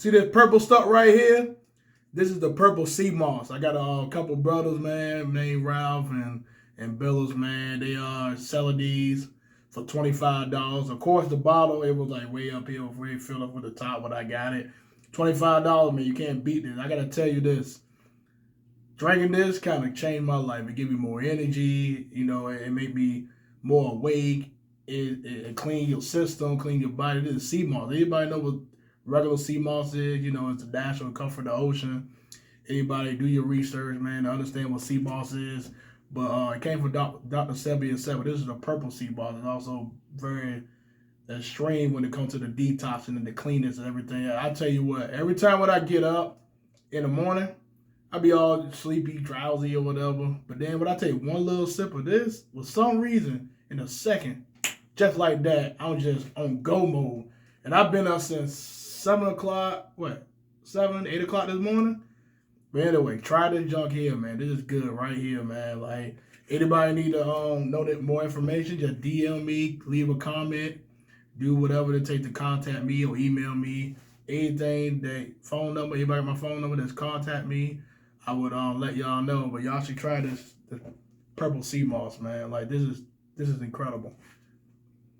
See this purple stuff right here? This is the purple sea moss. I got a couple brothers, man, named Ralph and Bills, man. They are selling these for $25. Of course, the bottle it was like way up here, way filled up with the top when I got it. $25, man. You can't beat this. I gotta tell you this. Drinking this kind of changed my life. It gave me more energy. You know, it made me more awake. It clean your system, clean your body. This is sea moss. Anybody know what regular sea moss is? You know, it's the natural comfort of the ocean. Anybody do your research, man, to understand what sea moss is. But it came from Dr. Sebi and Seven. This is a purple sea moss. It's also very extreme when it comes to the detoxing and the cleanness and everything. I tell you what, every time when I get up in the morning, I be all sleepy, drowsy, or whatever. But then when I take one little sip of this, for some reason, in a second, just like that, I'm just on go mode. And I've been up since 7 o'clock, 7, 8 o'clock this morning. But anyway, try this junk here, man. This is good right here, man. Like, anybody need to know that more information, just DM me, leave a comment, do whatever it takes to contact me or email me. Anything that phone number, anybody my phone number that's contact me, I would let y'all know. But y'all should try this purple sea moss, man. Like this is incredible.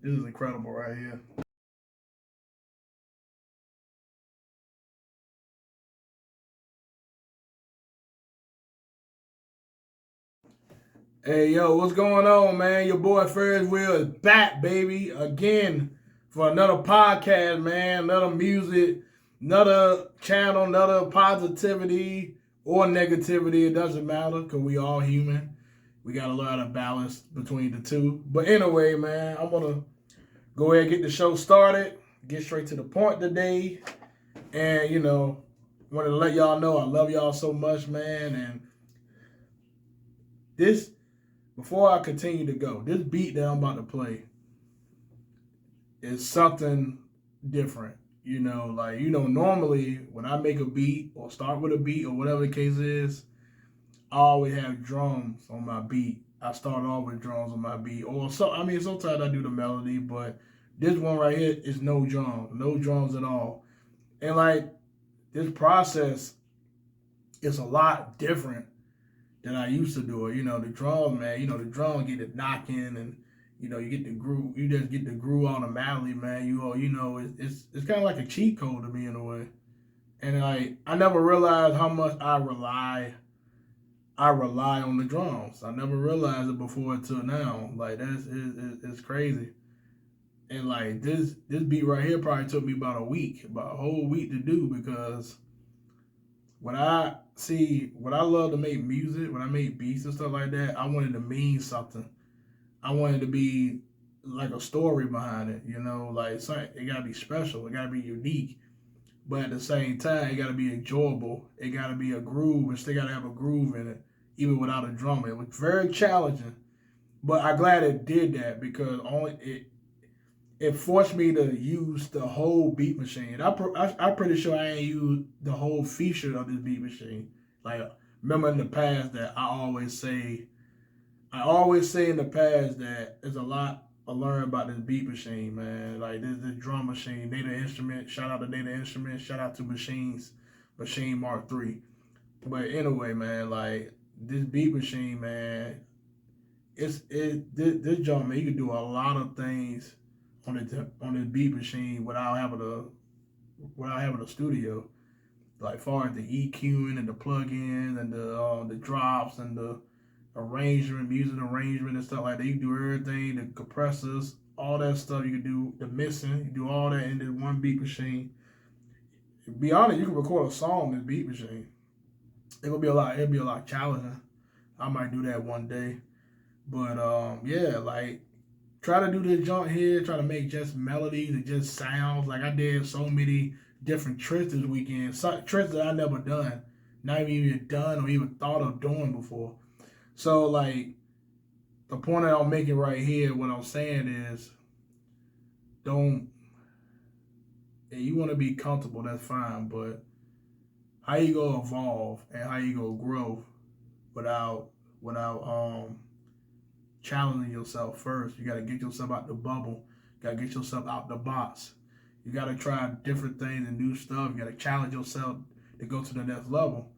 This is incredible right here. Hey, yo, what's going on, man? Your boy Ferri is back, baby, again for another podcast, man. Another music, another channel, another positivity or negativity. It doesn't matter because we all human. We got to learn how to balance between the two. But anyway, man, I'm going to go ahead and get the show started, get straight to the point today. And, you know, wanted to let y'all know I love y'all so much, man. And this... Before I continue to go, this beat that I'm about to play is something different. You know, like, normally when I make a beat or start with a beat or whatever the case is, I always have drums on my beat. I start off with drums on my beat. Or sometimes I do the melody, but this one right here is no drums at all. And like this process is a lot different than I used to do it. You know, the drum, man, the drum get it knocking and, you get the groove. You just get the groove automatically, man. It's kind of like a cheat code to me in a way. And I never realized how much I rely on the drums. I never realized it before until now. Like it's crazy. And like this beat right here probably took me about a whole week to do because when I love to make music, when I make beats and stuff like that, I wanted to mean something. I wanted to be like a story behind it, like it gotta be special, it gotta be unique. But at the same time, it gotta be enjoyable. It gotta be a groove, and still gotta have a groove in it, even without a drum. It was very challenging. But I'm glad it did that because it forced me to use the whole beat machine. I'm pretty sure I ain't used the whole feature of this beat machine. Like, remember in the past that I always say in the past that there's a lot I learned about this beat machine, man. Like this drum machine, Data Instrument. Shout out to Data Instrument. Shout out to Machine Mark III. But anyway, man, like this beat machine, man, this drum, man, you can do a lot of things on the beat machine without having a studio. Like far as the EQing and the plugins and the drops and the music arrangement and stuff like that. You can do everything, the compressors, all that stuff. You can do the mixing. You do all that in this one beat machine. To be honest, you can record a song in this beat machine. It'll be a lot challenging. I might do that one day. But yeah, like try to do this jump here, try to make just melodies and just sounds. Like I did so many different tricks this weekend, tricks that I never done, not even done or even thought of doing before. So like the point that I'm making right here, what I'm saying is, if you want to be comfortable, that's fine, but how you gonna evolve and how you gonna grow without challenging yourself first? You gotta get yourself out the bubble. You gotta get yourself out the box. You got to try different things and new stuff. You got to challenge yourself to go to the next level.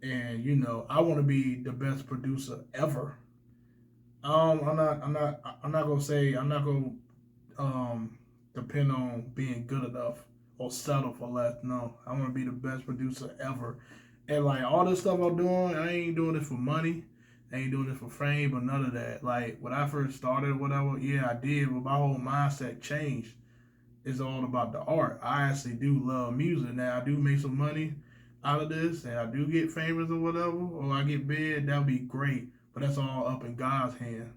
And I want to be the best producer ever. I'm not gonna say I'm not gonna depend on being good enough or settle for less. No, I want to be the best producer ever. And like all this stuff I'm doing, I ain't doing it for money. I ain't doing this for fame or none of that. Like when I first started or whatever, yeah, I did, but my whole mindset changed. It's all about the art. I actually do love music. Now I do make some money out of this, and I do get famous or whatever, or I get big. That would be great. But that's all up in God's hand.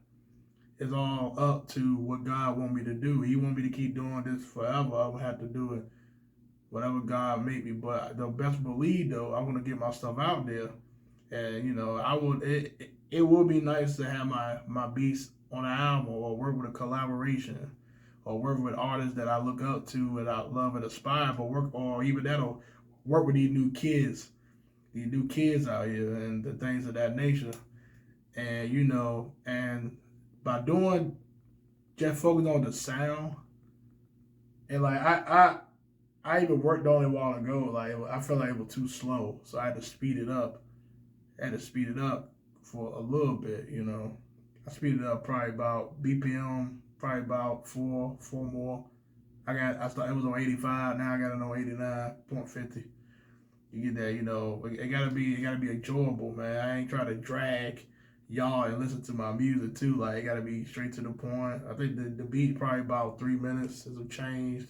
It's all up to what God want me to do. He want me to keep doing this forever. I would have to do it whatever God make me. But the best believe though, I want to get my stuff out there, and I would. It would be nice to have my beats on an album or work with a collaboration or work with artists that I look up to and I love and aspire for work, or even that'll work with these new kids out here and the things of that nature. And and by doing just focus on the sound, and like I even worked on it a while ago. Like I felt like it was too slow, so I had to speed it up. I had to speed it up for a little bit. I speeded it up probably about BPM, probably about four more. I started. It was on 85. Now I got it on 89.50. You get that. It gotta be enjoyable, man. I ain't trying to drag y'all and listen to my music too. Like it gotta be straight to the point. I think the beat probably about 3 minutes. It's a change. I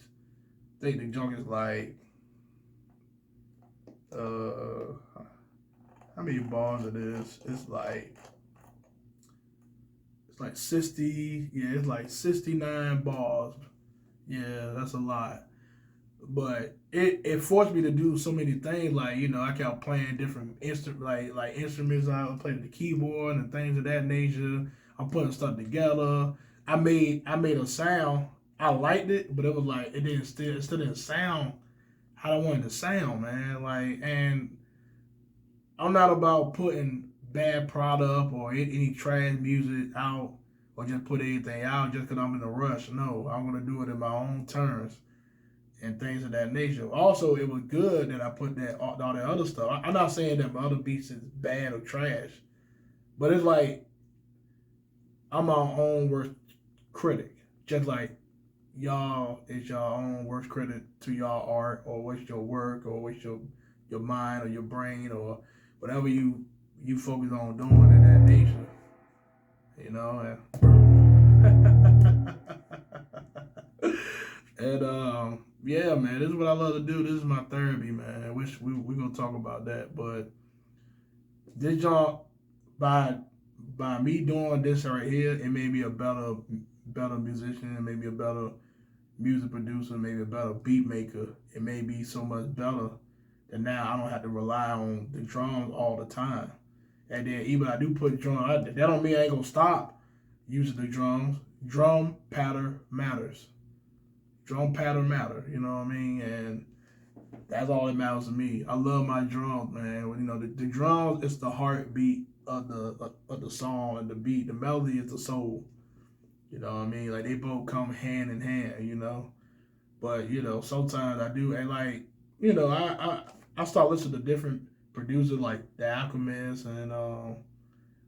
think the junk is like how many bars it is? It's like 60. Yeah, it's like 69 bars. Yeah, that's a lot. But it forced me to do so many things. Like I kept playing different like instruments. I was playing the keyboard and things of that nature. I'm putting stuff together. I made a sound. I liked it, but it was like it still didn't sound how I wanted to sound, man. Like, and I'm not about putting bad product or any trash music out or just put anything out just because I'm in a rush. No, I'm gonna do it in my own terms and things of that nature. Also, it was good that I put that all that other stuff. I'm not saying that my other beats is bad or trash, but it's like I'm my own worst critic. Just like y'all is your own worst critic to y'all art or what's your work or what's your mind or your brain or whatever you focus on doing in that nature. And yeah, man, this is what I love to do. This is my therapy, man. I wish we gonna talk about that, but this y'all by me doing this right here, it made me a better musician, it made me a better music producer, maybe a better beat maker. It may be so much better that now I don't have to rely on the drums all the time. And then even I do put drums, that don't mean I ain't gonna stop using the drums. Drum pattern matters. Drum pattern matter. You know what I mean? And that's all that matters to me. I love my drums, man. The drums is the heartbeat of the song and the beat. The melody is the soul. You know what I mean? Like they both come hand in hand. But sometimes I do, and like I start listening to different producers like The Alchemist and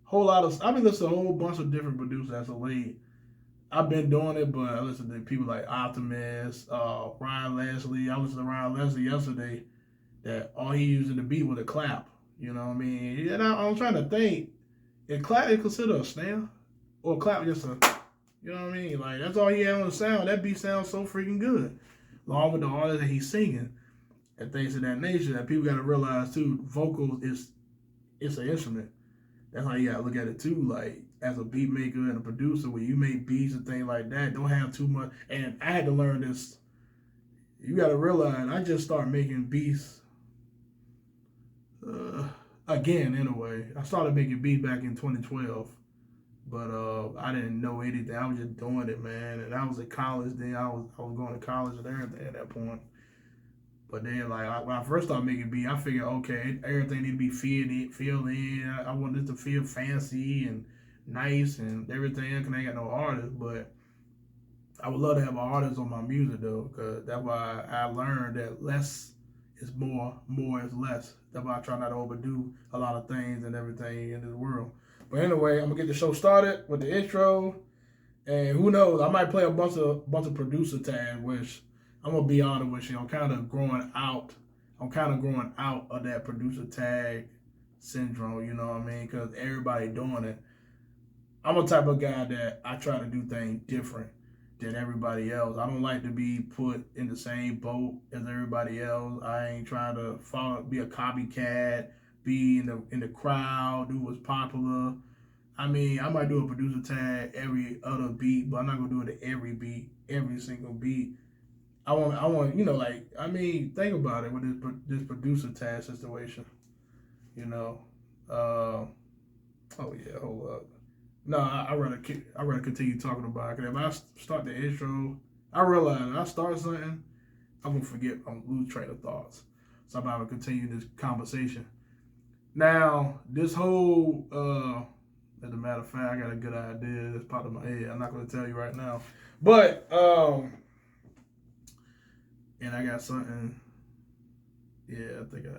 whole lot of. I've been listening to a whole bunch of different producers as of late. I've been doing it, but I listen to people like Optimist, Ryan Leslie. I listened to Ryan Leslie yesterday. That all he used in the beat was a clap. You know what I mean? And I'm trying to think. Is clap is considered a snare, or clap just a. You know what I mean? Like that's all he had on the sound. That beat sounds so freaking good, along with the artist that he's singing and things of that nature. That people got to realize too. Vocals is it's an instrument. That's how you got to look at it too. Like as a beat maker and a producer, when you make beats and things like that, don't have too much. And I had to learn this. You got to realize I just started making beats again. In a way, I started making beats back in 2012. But I didn't know anything. I was just doing it, man. And I was at college then. I was going to college and everything at that point. But then, like, when I first started making beats, I figured, okay, everything need to be filled in. I wanted it to feel fancy and nice and everything. Because I ain't got no artist. But I would love to have an artist on my music though, because that's why I learned that less is more, more is less. That's why I try not to overdo a lot of things and everything in this world. But anyway, I'm gonna get the show started with the intro, and who knows, I might play a bunch of producer tags, which I'm gonna be honest with you, I'm kind of growing out. I'm kind of growing out of that producer tag syndrome. You know what I mean? Because everybody doing it. I'm a type of guy that I try to do things different than everybody else. I don't like to be put in the same boat as everybody else. I ain't trying to follow, be a copycat, be in the crowd, do what's popular. I mean, I might do a producer tag every other beat, but I'm not gonna do it at every beat, every single beat. I want, like, I mean, think about it with this producer tag situation. You know, uh, oh yeah, hold up. No, I rather continue talking about it. Cause if I start the intro, I realize if I start something, I'm gonna forget. I'm gonna lose train of thoughts. So I'm about to continue this conversation. Now, this whole as a matter of fact, I got a good idea that's popped in my head. I'm not gonna tell you right now, but and I got something. Yeah, I think I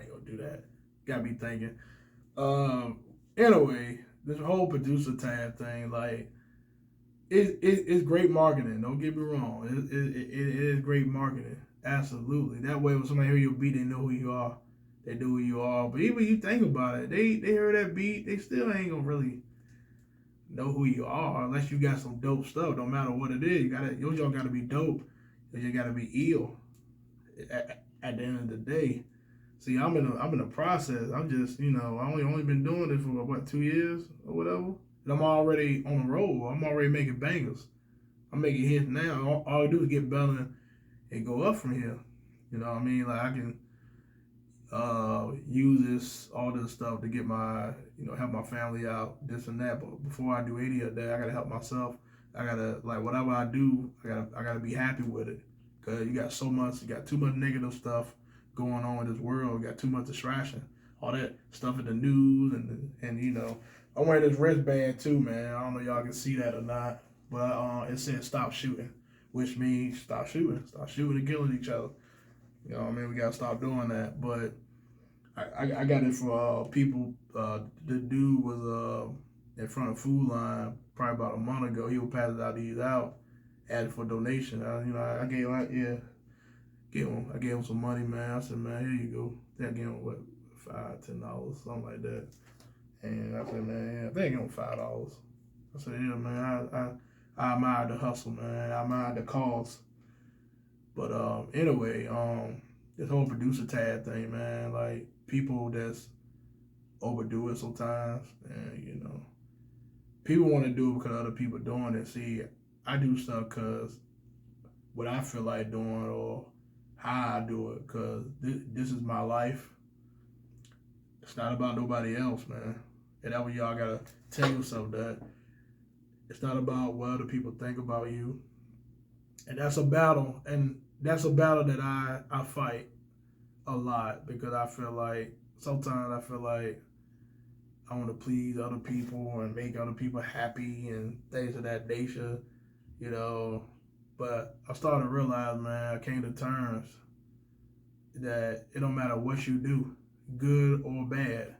ain't gonna do that. Got me thinking. Anyway, this whole producer tag thing, like, it's great marketing. Don't get me wrong. It is great marketing. Absolutely. That way, when somebody hear your beat, they know who you are. They know who you are. But even when you think about it, they hear that beat, they still ain't gonna really know who you are unless you got some dope stuff. No matter what it is, your job gotta be dope. You gotta be ill. At the end of the day. See, I'm in a process. I'm just, I only been doing this for what, 2 years or whatever. And I'm already on the road. I'm already making bangers. I'm making hits now. All I do is get better and go up from here. You know what I mean? Like, I can use all this stuff to get help my family out, this and that. But before I do any of that, I gotta help myself. I gotta, like, whatever I do, I gotta be happy with it. Cause you got too much negative stuff going on in this world. You got too much distraction. All that stuff in the news and I'm wearing this wristband too, man. I don't know if y'all can see that or not, but it says stop shooting, which means stop shooting and killing each other. You know what I mean? We gotta stop doing that. But I got it for people. The dude was in front of Food Line probably about a month ago. He was passing out these out, asked for donation. I gave him some money, man. I said, man, here you go. I gave him what, $5, $10, something like that. And I said, man, I think I gave him $5. I said, yeah, man, I admire the hustle, man. I admire the cause. But anyway, this whole producer tag thing, man, like, people that's overdo it sometimes, and people want to do it because other people doing it. See, I do stuff because what I feel like doing or how I do it, because this is my life. It's not about nobody else, man. And that's what y'all gotta tell yourself, that it's not about what other people think about you. And that's a battle, that I fight a lot, because sometimes I feel like I want to please other people and make other people happy and things of that nature, But I started to realize, man, I came to terms that it don't matter what you do, good or bad,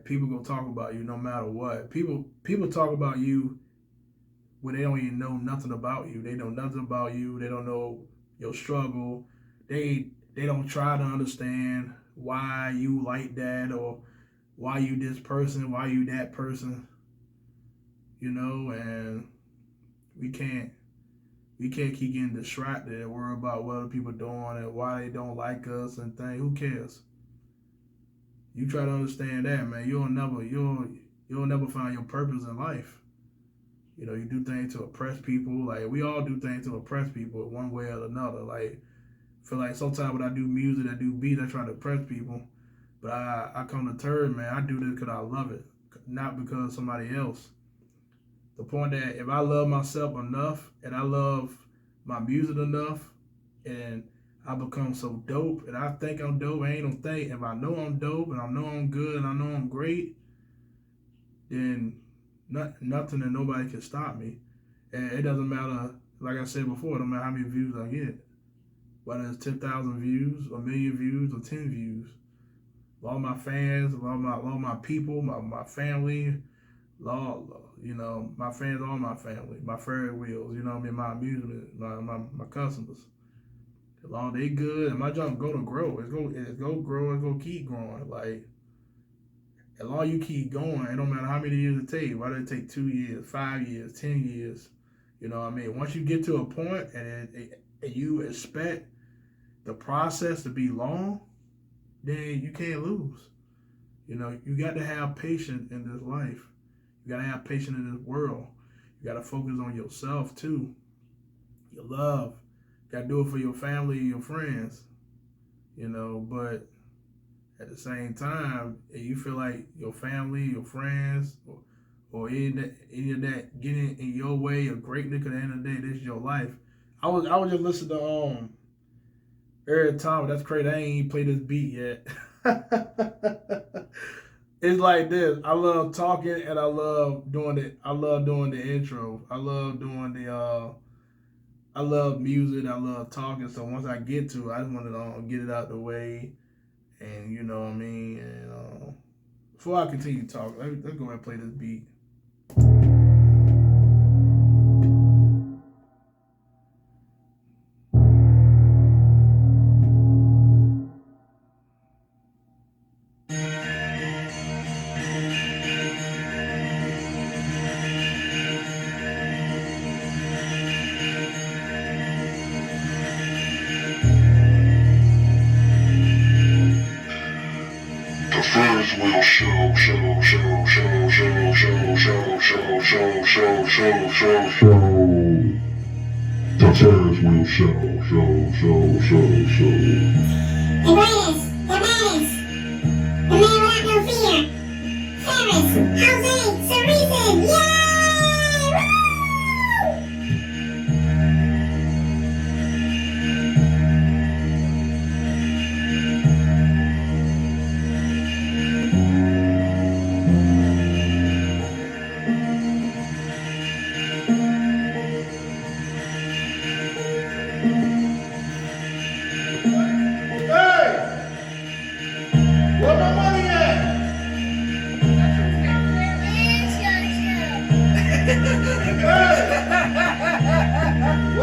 people gonna talk about you no matter what. People talk about you when they don't even know nothing about you. They know nothing about you. They don't know your struggle. They don't try to understand why you like that, or why you this person, why you that person, and we can't keep getting distracted and worry about what other people are doing and why they don't like us and things. Who cares? You try to understand that, man. You'll never find your purpose in life. You do things to oppress people. Like, we all do things to oppress people one way or another. Like, I feel like sometimes when I do music, I do beats, I try to oppress people. But I come to terms, man, I do this because I love it, not because of somebody else. The point that if I love myself enough and I love my music enough and I become so dope and I think I'm dope, I ain't no thing. If I know I'm dope and I know I'm good and I know I'm great, then nothing and nobody can stop me. And it doesn't matter, like I said before, it don't matter how many views I get. Whether it's 10,000 views, a million views, or 10 views. All my fans, all my people, my family, my fans, all my family, my Ferri wheels, my amusement, my customers. As long as they good and my junk go to grow, it's go grow, it's go keep growing. Like as long as you keep going, it don't matter how many years it takes. Whether it take 2 years, 5 years, 10 years, Once you get to a point and you expect the process to be long, then you can't lose. You got to have patience in this life. You got to have patience in this world. You got to focus on yourself too. Your love. You got to do it for your family and your friends. But at the same time, if you feel like your family, your friends, or any of that getting in your way of greatness, at the end of the day, this is your life. I was just listening to Ferri. That's crazy. I ain't even played this beat yet. It's like this. I love talking and I love doing it. I love doing the intro. I love doing I love music. I love talking. So once I get to it, I just want to get it out the way. And you know what I mean. And before I continue talking, let's go ahead and play this beat. The Ferris wheel show. The Ferris wheel show. The greatest, the baddest, the man without no fear. Ferris, Jose,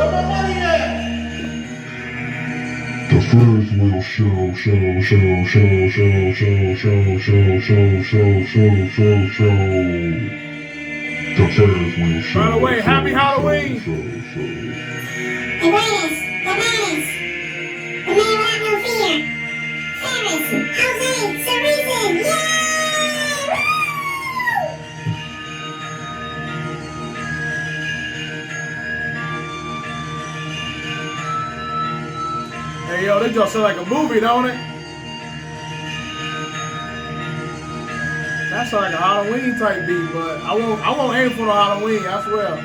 Cereson, yay! Woo! The Ferris wheel show. The Ferris wheel show. By the way, happy Halloween. The greatest, the baddest, the man without no fear. Ferris, Jose, Cereson, yay! Woo! Hey yo, this just sound like a movie, don't it? That sound like a Halloween type beat, but I won't aim for the Halloween, I swear.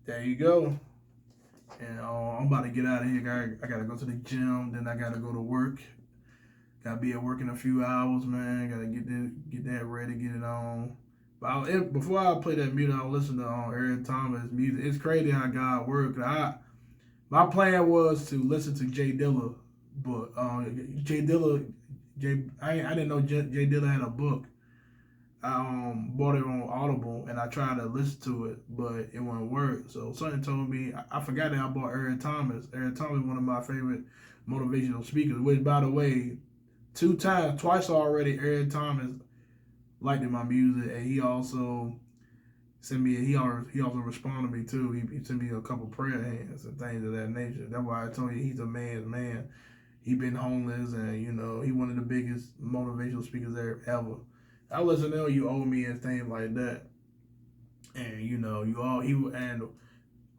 There you go. And I'm about to get out of here. I gotta go to the gym. Then I gotta go to work. Gotta be at work in a few hours, man. Gotta get that ready, get it on. But before I play that music, I'll listen to Ferri Thomas music. It's crazy how God works. My plan was to listen to Jay Dilla, but I didn't know Jay Dilla had a book. I bought it on Audible and I tried to listen to it, but it wouldn't work. So something told me I forgot that I bought Ferri Thomas. Ferri Thomas is one of my favorite motivational speakers. Which, by the way, twice already, Ferri Thomas liked my music, and he also sent me. He also responded to me too. He sent me a couple prayer hands and things of that nature. That's why I told you he's a man's man. He been homeless, and he one of the biggest motivational speakers there ever. I listen to You Owe Me and things like that, and you all he and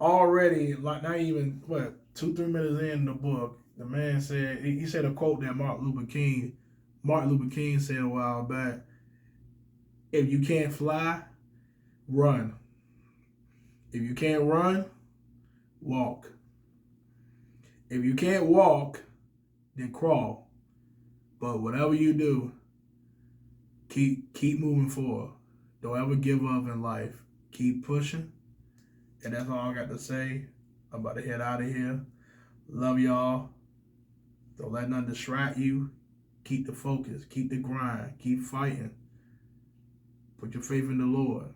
already like not even 2-3 minutes in the book, the man said he said a quote that Martin Luther King said a while back. If you can't fly, run. If you can't run, walk. If you can't walk, then crawl. But whatever you do, keep moving forward. Don't ever give up in life. Keep pushing. And that's all I got to say. I'm about to head out of here. Love y'all. Don't let nothing distract you. Keep the focus. Keep the grind. Keep fighting. Put your faith in the Lord.